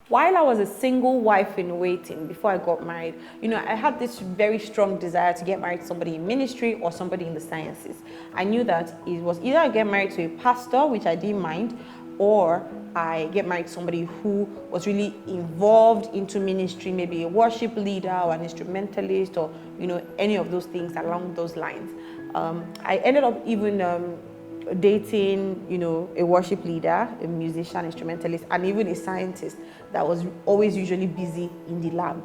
While I was a single wife in waiting before I got married, I had this very strong desire to get married to somebody in ministry or somebody in the sciences. I knew that it was either I get married to a pastor, which I didn't mind, or I get married to somebody who was really involved into ministry, maybe a worship leader or an instrumentalist or, any of those things along those lines. I ended up even dating, a worship leader, a musician, instrumentalist, and even a scientist that was always usually busy in the lab.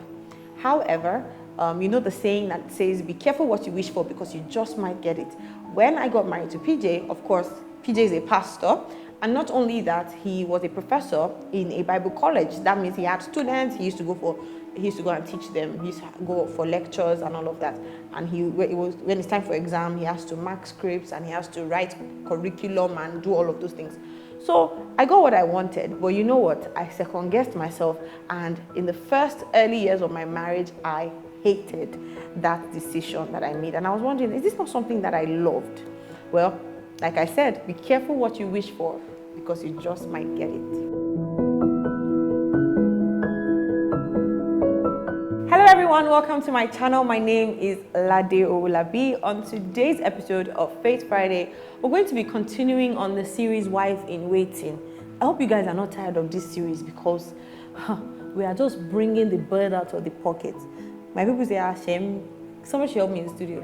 However, the saying that says, be careful what you wish for because you just might get it. When I got married to PJ, of course, PJ is a pastor. And not only that, he was a professor in a Bible college. That means he had students. He used to go and teach them. He used to go for lectures and all of that. And when it's time for exam, he has to mark scripts and he has to write curriculum and do all of those things. So I got what I wanted, but you know what? I second-guessed myself, and in the first early years of my marriage, I hated that decision that I made. And I was wondering, is this not something that I loved? Well, like I said, be careful what you wish for, because you just might get it. Hello everyone, welcome to my channel. My name is Lade Owolabi. On today's episode of Faith Friday, we're going to be continuing on the series Wife in Waiting. I hope you guys are not tired of this series because we are just bringing the bird out of the pocket. My people say, Hashem. Someone should help me in the studio.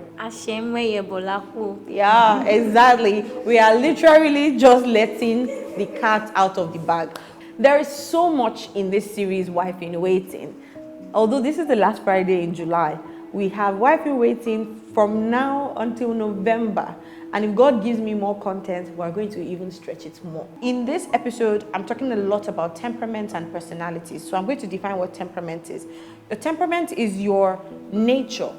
Yeah, exactly. We are literally just letting the cat out of the bag. There is so much in this series, Wife in Waiting. Although this is the last Friday in July, we have Wife in Waiting from now until November. And if God gives me more content, we're going to even stretch it more. In this episode, I'm talking a lot about temperament and personalities. So I'm going to define what temperament is. Your temperament is your nature,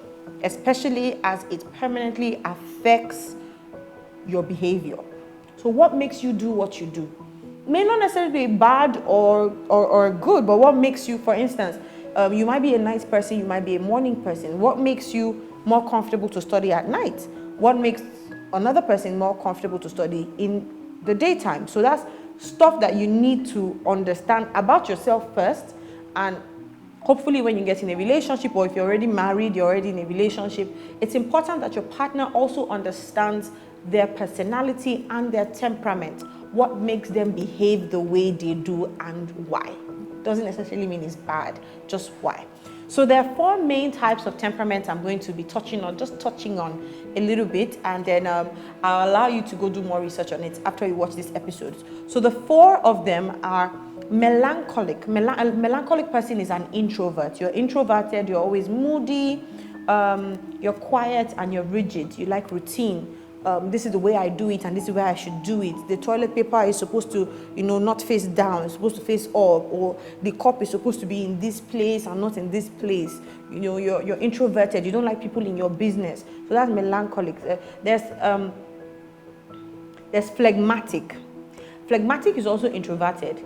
especially as it permanently affects your behavior. So what makes you do what you do? May not necessarily be bad or good, but what makes you, for instance, you might be a night person, you might be a morning person. What makes you more comfortable to study at night? What makes another person more comfortable to study in the daytime? So that's stuff that you need to understand about yourself first, and hopefully when you get in a relationship, or if you're already married, you're already in a relationship, it's important that your partner also understands their personality and their temperament, what makes them behave the way they do and why. Doesn't necessarily mean it's bad, just why. So there are four main types of temperament I'm going to be touching on a little bit, and then I'll allow you to go do more research on it after you watch this episode. So the four of them are melancholic. A melancholic person is an introvert. You're introverted, you're always moody, you're quiet, and you're rigid. You like routine. This is the way I do it, and this is where I should do it. The toilet paper is supposed to, not face down. It's supposed to face up, or the cup is supposed to be in this place and not in this place. You're introverted. You don't like people in your business. So that's melancholic. There's phlegmatic. Phlegmatic is also introverted.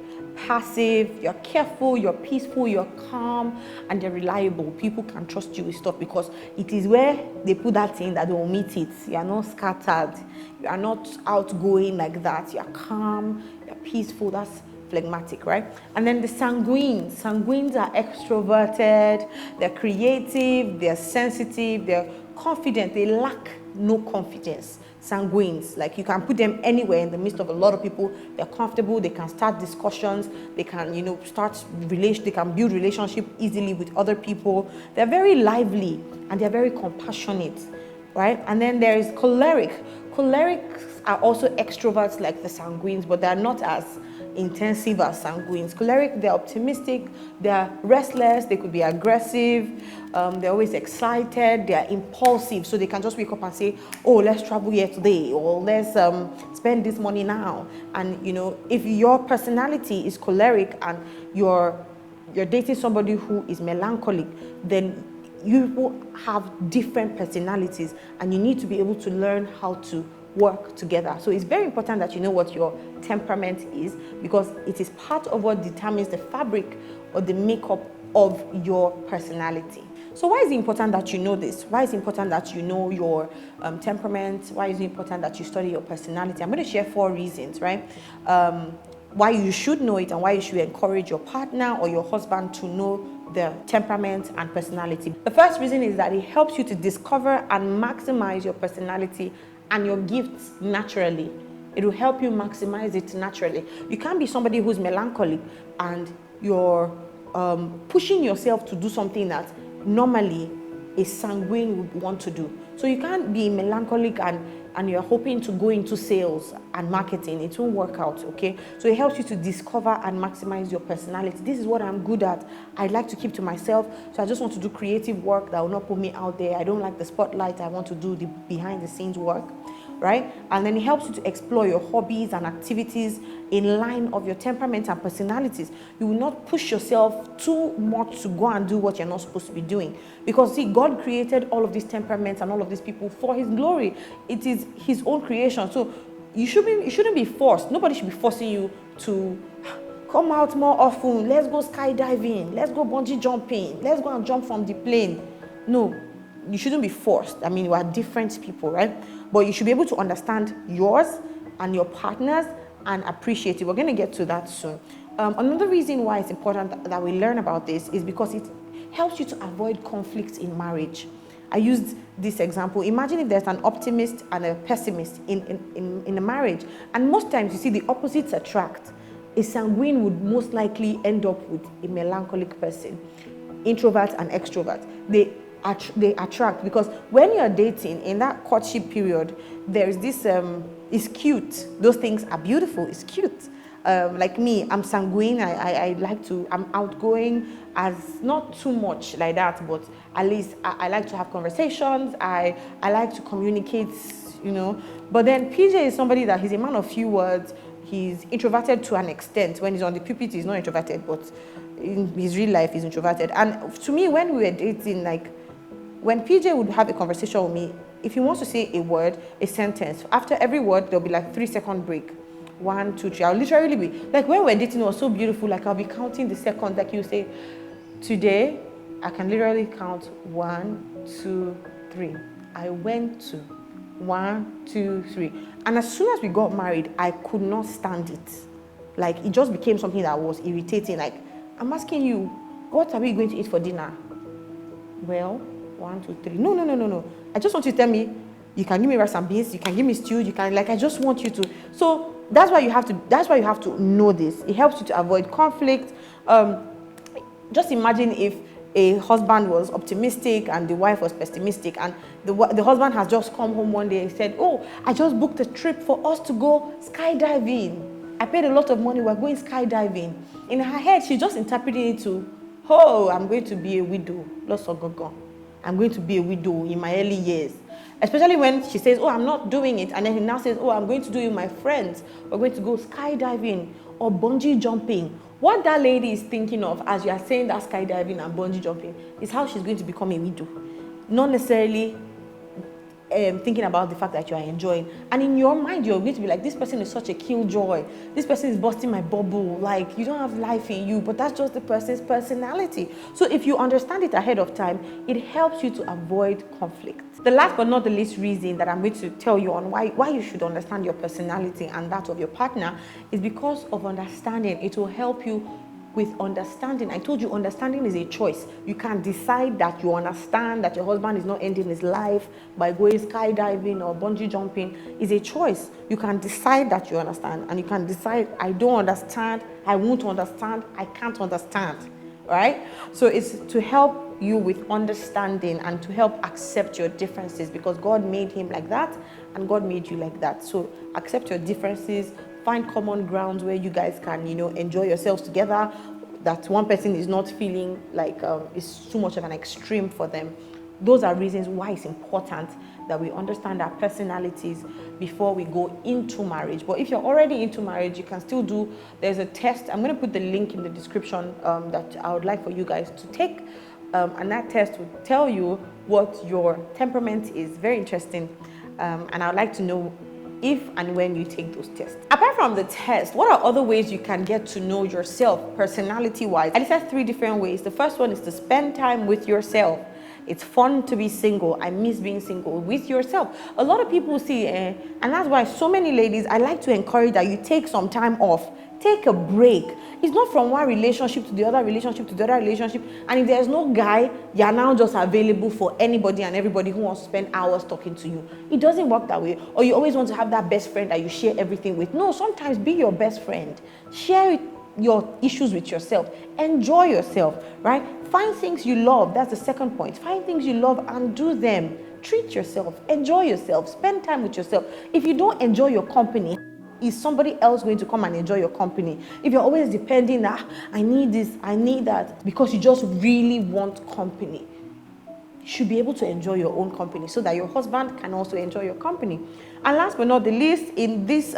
Passive, you're careful, you're peaceful, you're calm, and you're reliable. People can trust you with stuff because it is where they put that thing that they will meet it. You are not scattered, you are not outgoing like that. You're calm, you're peaceful. That's phlegmatic, right? And then the sanguines. Sanguines are extroverted, they're creative, they're sensitive, they're confident, they lack no confidence. Sanguines, like you can put them anywhere in the midst of a lot of people. They're comfortable, they can start discussions, they can they can build relationship easily with other people. They're very lively and they're very compassionate, right? And then there is choleric. Cholerics are also extroverts like the sanguines, but they're not as intensive as sanguines. Choleric, they're optimistic, they're restless, they could be aggressive, they're always excited, they're impulsive, so they can just wake up and say, oh, let's travel here today, or let's spend this money now. And if your personality is choleric and you're dating somebody who is melancholic, then you will have different personalities, and you need to be able to learn how to work together. So it's very important that you know what your temperament is, because it is part of what determines the fabric or the makeup of your personality. So why is it important that you know this? Why is it important that you know your temperament? Why is it important that you study your personality? I'm going to share 4 reasons, right? why you should know it and why you should encourage your partner or your husband to know their temperament and personality. The first reason is that it helps you to discover and maximize your personality and your gifts naturally. It will help you maximize it naturally. You can't be somebody who's melancholic and you're pushing yourself to do something that normally a sanguine would want to do. So you can't be melancholic and you're hoping to go into sales and marketing. It won't work out, okay? So it helps you to discover and maximize your personality. This is what I'm good at. I like to keep to myself, so I just want to do creative work that will not put me out there. I don't like the spotlight. I want to do the behind the scenes work, right? And then it helps you to explore your hobbies and activities in line of your temperament and personalities. You will not push yourself too much to go and do what you're not supposed to be doing. Because see, God created all of these temperaments and all of these people for his glory. It is his own creation. So you shouldn't be forced. Nobody should be forcing you to come out more often. Let's go skydiving. Let's go bungee jumping. Let's go and jump from the plane. No, you shouldn't be forced. I mean, you are different people, right? But you should be able to understand yours and your partners and appreciate it. We're going to get to that soon. Another reason why it's important that we learn about this is because it helps you to avoid conflicts in marriage. I used this example. Imagine if there's an optimist and a pessimist in a marriage. And most times you see the opposites attract. A sanguine would most likely end up with a melancholic person. Introvert and extrovert. They attract, because when you're dating in that courtship period, there's this it's cute, those things are beautiful, it's cute. Like me, I'm sanguine. I'm outgoing, as not too much like that, but at least I like to have conversations. I like to communicate, you know. But then PJ is somebody that he's a man of few words. He's introverted to an extent. When he's on the pulpit, he's not introverted, but in his real life, he's introverted. And to me, when we were dating, like, when PJ would have a conversation with me, if he wants to say a word, a sentence, after every word, there'll be like 3-second break. 1, 2, 3. I'll literally be, like when we're dating, it was so beautiful. Like I'll be counting the seconds. Like you say, today, I can literally count 1, 2, 3. I went to 1, 2, 3. And as soon as we got married, I could not stand it. Like it just became something that was irritating. Like, I'm asking you, what are we going to eat for dinner? Well, 1, 2, 3. No. I just want you to tell me, you can give me rice and beans, you can give me stew, you can, like, I just want you to. So that's why you have to know this. It helps you to avoid conflict. Just imagine if a husband was optimistic and the wife was pessimistic, and the husband has just come home one day and said, oh, I just booked a trip for us to go skydiving. I paid a lot of money, we're going skydiving. In her head, she's just interpreting it to, oh, I'm going to be a widow. Lots of gogon. I'm going to be a widow in my early years. Especially when she says, oh, I'm not doing it. And then he now says, oh, I'm going to do it with my friends. We're going to go skydiving or bungee jumping. What that lady is thinking of as you are saying that skydiving and bungee jumping is how she's going to become a widow. Not necessarily thinking about the fact that you are enjoying. And in your mind, you're going to be like, this person is such a killjoy. This person is busting my bubble. Like, you don't have life in you, but that's just the person's personality. So if you understand it ahead of time, it helps you to avoid conflict. The last but not the least reason that I'm going to tell you on why you should understand your personality and that of your partner is because of understanding. It will help you with understanding. I told you understanding is a choice. You can decide that you understand that your husband is not ending his life by going skydiving or bungee jumping. It's a choice. You can decide that you understand, and you can decide, I don't understand, I won't understand, I can't understand, right? So it's to help you with understanding and to help accept your differences, because God made him like that and God made you like that. So accept your differences, find common grounds where you guys can, enjoy yourselves together, that one person is not feeling like it's too much of an extreme for them. Those are reasons why it's important that we understand our personalities before we go into marriage. But if you're already into marriage, you can still do, there's a test. I'm going to put the link in the description that I would like for you guys to take. And that test will tell you what your temperament is. Very interesting. And I would like to know if and when you take those tests. Apart from the test, what are other ways you can get to know yourself personality-wise? I decided 3 different ways. The first one is to spend time with yourself. It's fun to be single. I miss being single with yourself. A lot of people see, and that's why so many ladies, I like to encourage that you take some time off. Take a break. It's not from one relationship to the other relationship to the other relationship. And if there's no guy, you're now just available for anybody and everybody who wants to spend hours talking to you. It doesn't work that way. Or you always want to have that best friend that you share everything with. No, sometimes be your best friend. Share your issues with yourself. Enjoy yourself, right? Find things you love. That's the second point. Find things you love and do them. Treat yourself. Enjoy yourself. Spend time with yourself. If you don't enjoy your company, is somebody else going to come and enjoy your company? If you're always depending, I need this, I need that, because you just really want company, you should be able to enjoy your own company so that your husband can also enjoy your company. And last but not the least, in this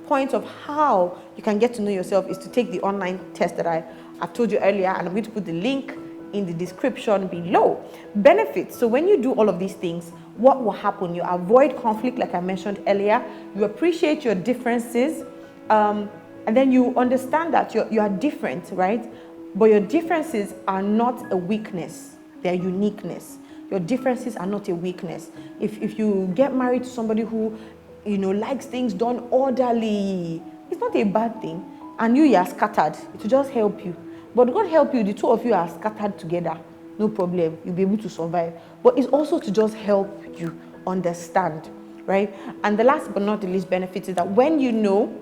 point of how you can get to know yourself is to take the online test that I've told you earlier, and I'm going to put the link in the description below. Benefits. So when you do all of these things, what will happen? You avoid conflict, like I mentioned earlier. You appreciate your differences, and then you understand that you are different, right? But your differences are not a weakness. They're uniqueness. Your differences are not a weakness. If you get married to somebody who, likes things done orderly, it's not a bad thing. And you are scattered. It will just help you. But God help you, the two of you are scattered together. No problem. You'll be able to survive. But it's also to just help you understand, right? And the last but not the least benefit is that when you know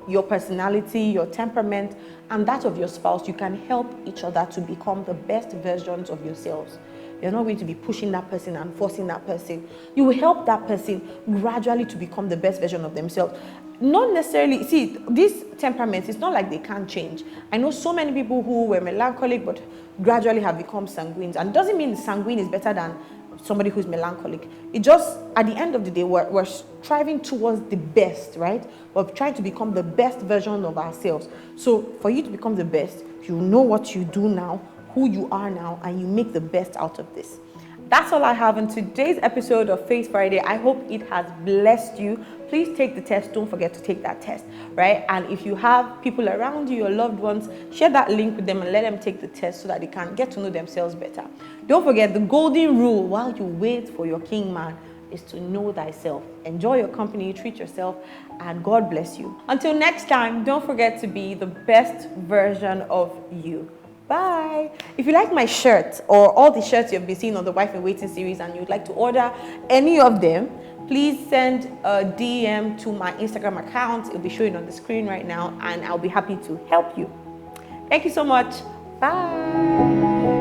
your personality, your temperament, and that of your spouse, you can help each other to become the best versions of yourselves. You're not going to be pushing that person and forcing that person. You will help that person gradually to become the best version of themselves. Not necessarily, see, this temperament, it's not like they can't change. I know so many people who were melancholic but gradually have become sanguine. And it doesn't mean sanguine is better than somebody who's melancholic. It just, at the end of the day, we're striving towards the best, right? We're trying to become the best version of ourselves. So for you to become the best, you know what you do now, who you are now, and you make the best out of this. That's all I have in today's episode of Face Friday. I hope it has blessed you. Please take the test. Don't forget to take that test, right? And if you have people around you, your loved ones, share that link with them and let them take the test so that they can get to know themselves better. Don't forget the golden rule while you wait for your king man is to know thyself. Enjoy your company, treat yourself, and God bless you. Until next time, don't forget to be the best version of you. Bye. If you like my shirt or all the shirts you've been seeing on the Wife in Waiting series and you'd like to order any of them, please send a DM to my Instagram account. It'll be showing on the screen right now, and I'll be happy to help you. Thank you so much. Bye.